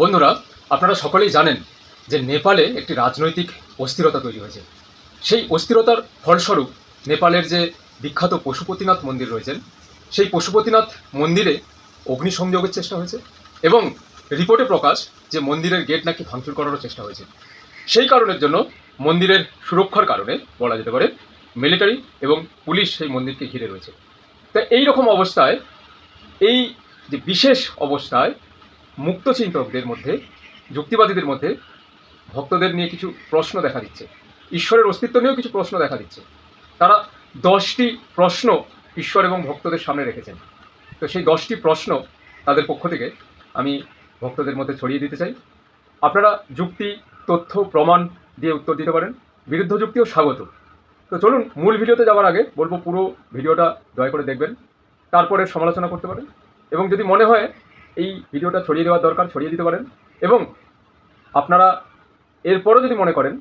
বন্ধুরা, আপনারা সকলেই জানেন যে নেপালে একটি রাজনৈতিক অস্থিরতা তৈরি হয়েছে। সেই অস্থিরতার ফলস্বরূপ নেপালের যে বিখ্যাত পশুপতিনাথ মন্দির রয়েছেন, সেই পশুপতিনাথ মন্দিরে অগ্নিসংযোগের চেষ্টা হয়েছে এবং রিপোর্টে প্রকাশ যে মন্দিরের গেট নাকি ভাঙচুর করারও চেষ্টা হয়েছে। সেই কারণের জন্য মন্দিরের সুরক্ষার কারণে বলা যেতে পারে মিলিটারি এবং পুলিশ সেই মন্দিরকে ঘিরে রয়েছে। তা এই রকম অবস্থায়, এই যে বিশেষ অবস্থায় মুক্ত চিন্তকদের মধ্যে, যুক্তিবাদীদের মধ্যে ভক্তদের নিয়ে কিছু প্রশ্ন দেখা দিচ্ছে, ঈশ্বরের অস্তিত্ব নিয়েও কিছু প্রশ্ন দেখা দিচ্ছে। তারা 10টি প্রশ্ন ঈশ্বর এবং ভক্তদের সামনে রেখেছেন। তো সেই 10টি প্রশ্ন তাদের পক্ষ থেকে আমি ভক্তদের মধ্যে ছড়িয়ে দিতে চাই। আপনারা যুক্তি, তথ্য, প্রমাণ দিয়ে উত্তর দিতে পারেন, বিরুদ্ধ যুক্তিও স্বাগত। তো চলুন মূল ভিডিওতে যাওয়ার আগে বলবো পুরো ভিডিওটা দয়া করে দেখবেন, তারপরে সমালোচনা করতে পারেন এবং যদি মনে হয় এই ভিডিওটা ছড়িয়ে দেওয়ার দরকার, ছড়িয়ে দিতে পারেন। এবং আপনারা এরপরও যদি মনে করেন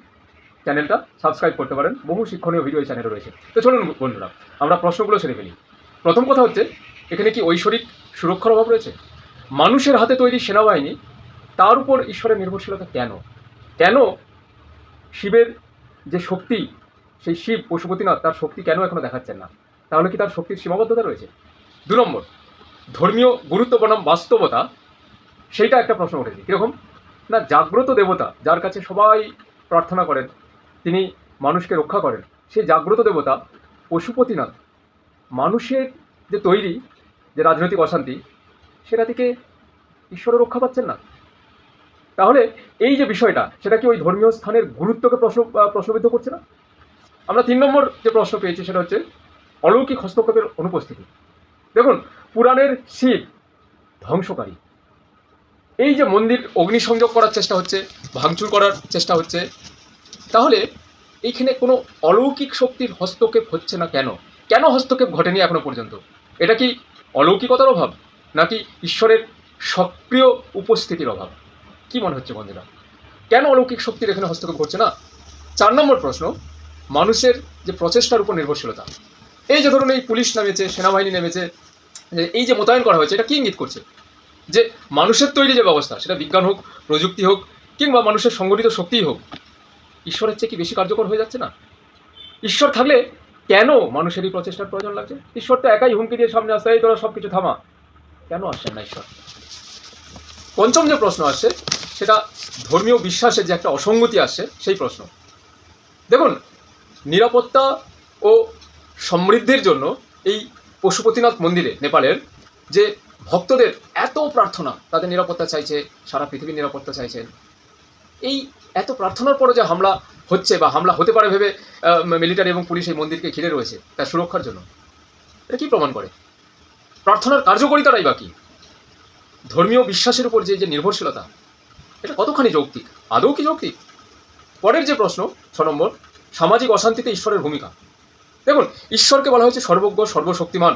চ্যানেলটা সাবস্ক্রাইব করতে পারেন, বহু শিক্ষণীয় ভিডিও এই চ্যানেলে রয়েছে। তো চলুন বন্ধুরা, আমরা প্রশ্নগুলো সেরে ফেলি। প্রথম কথা হচ্ছে, এখানে কি ঐশ্বরিক সুরক্ষার অভাব রয়েছে? মানুষের হাতে তৈরি সেনাবাহিনী, তার উপর ঈশ্বরের নির্ভরশীলতা কেন? কেন শিবের যে শক্তি, সেই শিব পশুপতিনাথ, তার শক্তি কেন এখনও দেখাচ্ছেন না? তাহলে কি তার শক্তির সীমাবদ্ধতা রয়েছে? 2 নম্বর, ধর্মীয় গুরুত্ব বনাম বাস্তবতা, সেইটা একটা প্রশ্ন উঠেছে। কীরকম না, জাগ্রত দেবতা যার কাছে সবাই প্রার্থনা করেন, তিনি মানুষকে রক্ষা করেন, সেই জাগ্রত দেবতা পশুপতিনাথ মানুষের যে তৈরি যে রাজনৈতিক অশান্তি, সেটা থেকে ঈশ্বরও রক্ষা পাচ্ছেন না। তাহলে এই যে বিষয়টা, সেটা কি ওই ধর্মীয় স্থানের গুরুত্বকে প্রশ্নবিদ্ধ করছে না? আমরা 3 নম্বর যে প্রশ্ন পেয়েছি সেটা হচ্ছে অলৌকিক হস্তক্ষেপের অনুপস্থিতি। দেখুন, পুরাণের শিব ধ্বংসকারী, এই যে মন্দির অগ্নিসংযোগ করার চেষ্টা হচ্ছে, ভাঙচুর করার চেষ্টা হচ্ছে, তাহলে এইখানে কোনো অলৌকিক শক্তির হস্তক্ষেপ হচ্ছে না কেন? কেন হস্তক্ষেপ ঘটেনি এখনো পর্যন্ত? এটা কি অলৌকিকতার অভাব, নাকি ঈশ্বরের সক্রিয় উপস্থিতির অভাব? কি মনে হচ্ছে বন্ধুরা, কেন অলৌকিক শক্তির এখানে হস্তক্ষেপ ঘটছে না? 4 নম্বর প্রশ্ন, মানুষের যে প্রচেষ্টার উপর নির্ভরশীলতা। এই যে ধরুন এই পুলিশ নেমেছে, সেনাবাহিনী নেমেছে, এই যে মোতায়েন করা হয়েছে, এটা কি ইঙ্গিত করছে? যে মানুষের তৈরি যে ব্যবস্থা, সেটা বিজ্ঞান হোক, প্রযুক্তি হোক, কিংবা মানুষের সংগঠিত শক্তিই হোক, ঈশ্বরের চেয়ে কি বেশি কার্যকর হয়ে যাচ্ছে না? ঈশ্বর থাকলে কেন মানুষের এই প্রচেষ্টার প্রয়োজন লাগছে? ঈশ্বর তো একাই হুমকি দিয়ে সামনে আসতে, এই তোরা সব কিছু থামা, কেন আসছেন না ঈশ্বর? 5ম যে প্রশ্ন আসছে, সেটা ধর্মীয় বিশ্বাসের যে একটা অসঙ্গতি আসছে, সেই প্রশ্ন। দেখুন, নিরাপত্তা ও সমৃদ্ধির জন্য এই পশুপতিনাথ মন্দিরে নেপালের যে ভক্তদের এত প্রার্থনা, তাদের নিরাপত্তা চাইছে, সারা পৃথিবীর নিরাপত্তা চাইছেন, এই এত প্রার্থনার পরে যে হামলা হচ্ছে বা হামলা হতে পারে ভেবে মিলিটারি এবং পুলিশ এই মন্দিরকে ঘিরে রয়েছে তার সুরক্ষার জন্য, এটা কি প্রমাণ করে? প্রার্থনার কার্যকরিতাটাই বা কি? ধর্মীয় বিশ্বাসের উপর যে নির্ভরশীলতা, এটা কতখানি যৌক্তিক? আদৌ কি যৌক্তিক? পরের যে প্রশ্ন 6 নম্বর, সামাজিক অশান্তিতে ঈশ্বরের ভূমিকা। দেখুন, ঈশ্বরকে বলা হয়েছে সর্বজ্ঞ, সর্বশক্তিমান।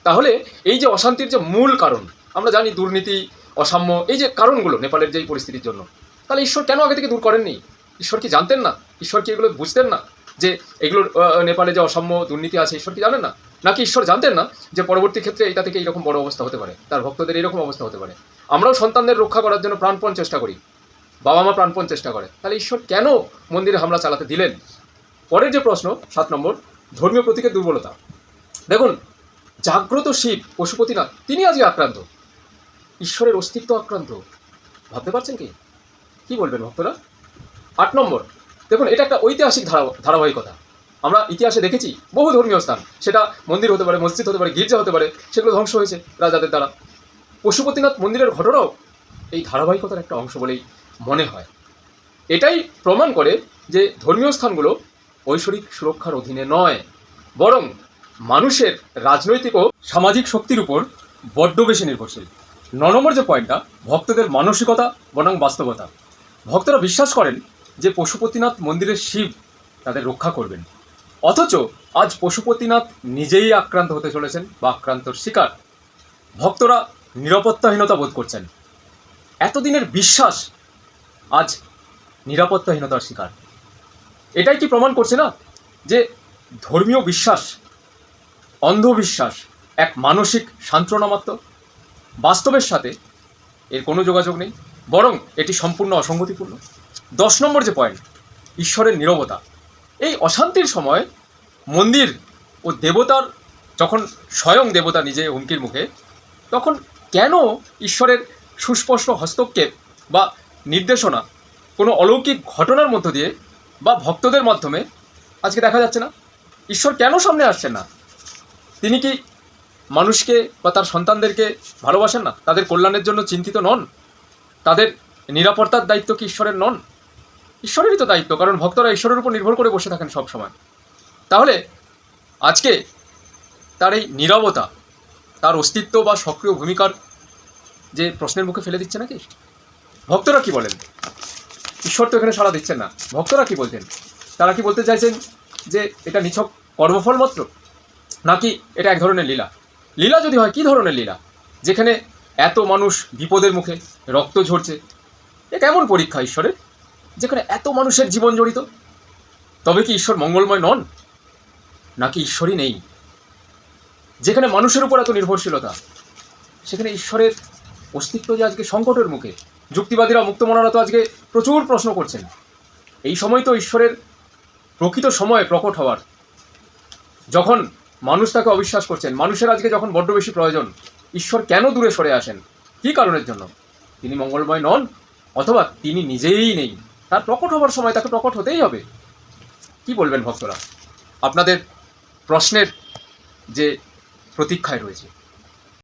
তাহলে এই যে অশান্তির যে মূল কারণ, আমরা জানি দুর্নীতি, অসাম্য, এই যে কারণগুলো নেপালের যে পরিস্থিতির জন্য, তাহলে ঈশ্বর কেন আগে থেকে দূর করেননি? ঈশ্বর কি জানতেন না? ঈশ্বর কি এগুলো বুঝতেন না যে এগুলোর নেপালে যে অসাম্য, দুর্নীতি আছে, ঈশ্বর কি জানেন না? নাকি ঈশ্বর জানতেন না যে পরবর্তী ক্ষেত্রে এটা থেকে এইরকম বড় অবস্থা হতে পারে, তার ভক্তদের এইরকম অবস্থা হতে পারে? আমরাও সন্তানদের রক্ষা করার জন্য প্রাণপণ চেষ্টা করি, বাবা মা প্রাণপণ চেষ্টা করে, তাহলে ঈশ্বর কেন মন্দিরে হামলা চালাতে দিলেন? পরের যে প্রশ্ন 7 নম্বর, ধর্মীয় প্রতীকের দুর্বলতা। দেখুন, জাগ্রত শিব পশুপতিনাথ, তিনি আজকে আক্রান্ত, ঈশ্বরের অস্তিত্ব আক্রান্ত। ভাবতে পারছেন কি? কি বলবেন ভক্তরা? 8 নম্বর, দেখুন, এটা একটা ঐতিহাসিক ধারাবাহিকতা। আমরা ইতিহাসে দেখেছি বহু ধর্মীয় স্থান, সেটা মন্দির হতে পারে, মসজিদ হতে পারে, গির্জা হতে পারে, সেগুলো ধ্বংস হয়েছে রাজাদের দ্বারা। পশুপতিনাথ মন্দিরের ঘটনাও এই ধারাবাহিকতার একটা অংশ বলেই মনে হয়। এটাই প্রমাণ করে যে ধর্মীয় স্থানগুলো ঐশ্বরিক সুরক্ষার অধীনে নয়, বরং মানুষের রাজনৈতিক ও সামাজিক শক্তির উপর বড্ড বেশি নির্ভরশীল। 9 নম্বর যে পয়েন্টটা, ভক্তদের মানসিকতা বনাম বাস্তবতা। ভক্তরা বিশ্বাস করেন যে পশুপতিনাথ মন্দিরের শিব তাদের রক্ষা করবেন, অথচ আজ পশুপতিনাথ নিজেই আক্রান্ত হতে চলেছেন বা আক্রান্তর শিকার। ভক্তরা নিরাপত্তাহীনতা বোধ করছেন, এতদিনের বিশ্বাস আজ নিরাপত্তাহীনতার শিকার। এটাই কি প্রমাণ করছে না যে ধর্মীয় বিশ্বাস, অন্ধবিশ্বাস এক মানসিক সান্ত্বনা মাত্র, বাস্তবের সাথে এর কোনো যোগাযোগ নেই? বরং এটি সম্পূর্ণ অসঙ্গতিপূর্ণ। 10 নম্বর যে পয়েন্ট, ঈশ্বরের নীরবতা। এই অশান্তির সময় মন্দির ও দেবতার, যখন স্বয়ং দেবতা নিজে হুমকির মুখে, তখন কেন ঈশ্বরের সুস্পষ্ট হস্তক্ষেপ বা নির্দেশনা কোনো অলৌকিক ঘটনার মধ্য দিয়ে বা ভক্তদের মাধ্যমে আজকে দেখা যাচ্ছে না? ঈশ্বর কেন সামনে আসছেন না? তিনি কি মানুষকে বা তার সন্তানদেরকে ভালোবাসেন না? তাদের কল্যাণের জন্য চিন্তিত নন? তাদের নিরাপত্তার দায়িত্ব কি ঈশ্বরের নন? ঈশ্বরেরই তো দায়িত্ব, কারণ ভক্তরা ঈশ্বরের উপর নির্ভর করে বসে থাকেন সব সময়। তাহলে আজকে তার এই নীরবতা তার অস্তিত্ব বা সক্রিয় ভূমিকার যে প্রশ্নের মুখে ফেলে দিচ্ছে নাকি? ভক্তরা কি বলেন? ঈশ্বর তো এখানে সাড়া দিচ্ছেন না। ভক্তরা কি বলছেন? তারা কি বলতে চাইছেন যে এটা নিছক কর্মফল মাত্র, নাকি এটা এক ধরনের লীলা? লীলা যদি হয়, কী ধরনের লীলা? যেখানে এত মানুষ বিপদের মুখে, রক্ত ঝরছে, এ কেমন পরীক্ষা ঈশ্বরের, যেখানে এত মানুষের জীবন জড়িত? তবে কি ঈশ্বর মঙ্গলময় নন, নাকি ঈশ্বরই নেই? যেখানে মানুষের উপর এত নির্ভরশীলতা, সেখানে ঈশ্বরের অস্তিত্ব যে আজকে সংকটের মুখে। যুক্তিবাদীরা, মুক্তমনারা তো আজকে প্রচুর প্রশ্ন করছেন। এই সময় তো ঈশ্বরের প্রকৃত সময় প্রকট হওয়ার, যখন মানুষ তাকে অবিশ্বাস করছেন, মানুষের আজকে যখন বড্ড বেশি প্রয়োজন, ঈশ্বর কেন দূরে সরে আসেন? কী কারণের জন্য? তিনি মঙ্গলময় নন, অথবা তিনি নিজেই নেই? তার প্রকট হওয়ার সময় তাকে প্রকট হতেই হবে। কি বলবেন ভক্তরা? আপনাদের প্রশ্নের যে প্রতীক্ষায় রয়েছে।